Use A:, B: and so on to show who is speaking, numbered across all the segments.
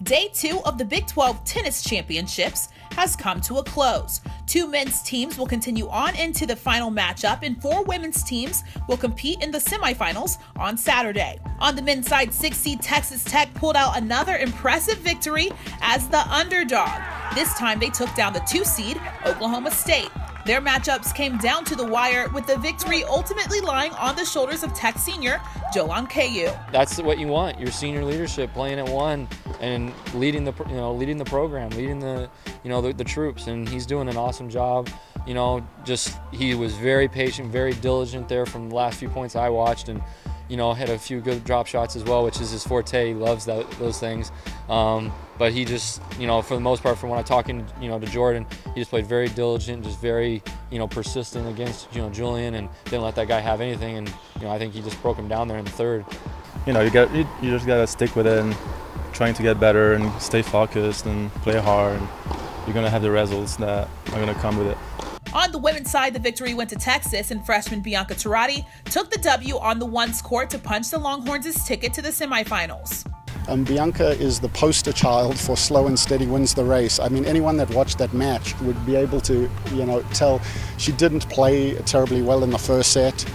A: Day 2 of the Big 12 Tennis Championships has come to a close. 2 men's teams will continue on into the final matchup, and 4 women's teams will compete in the semifinals on Saturday. On the men's side, 6 seed Texas Tech pulled out another impressive victory as the underdog. This time they took down the 2 seed Oklahoma State. Their matchups came down to the wire, with the victory ultimately lying on the shoulders of Tech senior Jolan Caillou.
B: That's what you want, your senior leadership playing at one and leading the program, leading the troops, and he's doing an awesome job. He was very patient, very diligent there from the last few points I watched, and had a few good drop shots as well, which is his forte. He loves those things. But he just, for the most part, from when I'm talking, to Jordan, he just played very diligent, just very, persistent against, Julian, and didn't let that guy have anything. And, I think he just broke him down there in the third.
C: You just gotta stick with it and trying to get better and stay focused and play hard. And you're gonna have the results that are gonna come with it.
A: On the women's side, the victory went to Texas, and freshman Bianca Turati took the W on the ones court to punch the Longhorns' ticket to the semifinals.
D: Bianca is the poster child for slow and steady wins the race. I mean, anyone that watched that match would be able to, tell she didn't play terribly well in the first set.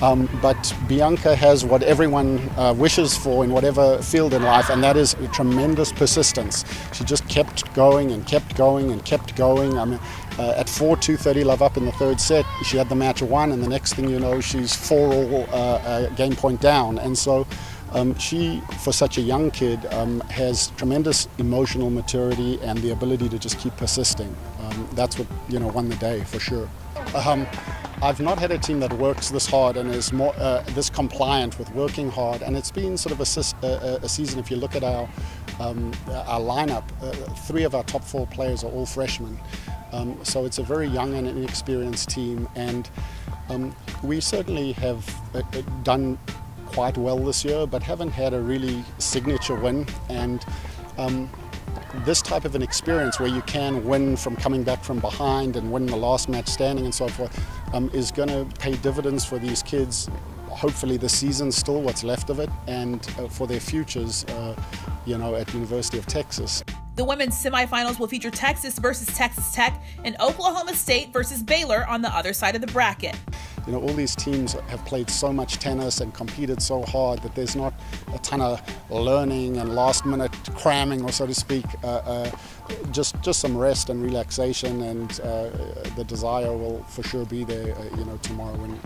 D: But Bianca has what everyone wishes for in whatever field in life, and that is tremendous persistence. She just kept going and kept going and kept going. I mean, at 4-2-30 love up in the third set, she had the match won, and the next thing you know, she's 4-all game point down. And so she, for such a young kid, has tremendous emotional maturity and the ability to just keep persisting. That's what won the day for sure. I've not had a team that works this hard and is more this compliant with working hard, and it's been sort of a season. If you look at our lineup, 3 of our top 4 players are all freshmen, so it's a very young and inexperienced team, and we certainly have done quite well this year, but haven't had a really signature win. And this type of an experience where you can win from coming back from behind and win the last match standing and so forth is going to pay dividends for these kids. Hopefully this season, still what's left of it, and for their futures at University of Texas.
A: The women's semifinals will feature Texas versus Texas Tech and Oklahoma State versus Baylor on the other side of the bracket.
D: All these teams have played so much tennis and competed so hard that there's not a ton of learning and last-minute cramming, or so to speak. Just some rest and relaxation, and the desire will for sure be there, tomorrow when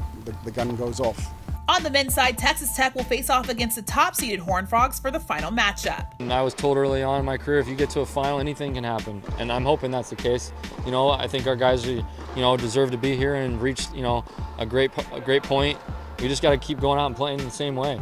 D: the gun goes off.
A: On the men's side, Texas Tech will face off against the top-seeded Horned Frogs for the final matchup.
B: And I was told early on in my career, if you get to a final, anything can happen, and I'm hoping that's the case. I think our guys, deserve to be here and reach, a great point. We just got to keep going out and playing the same way.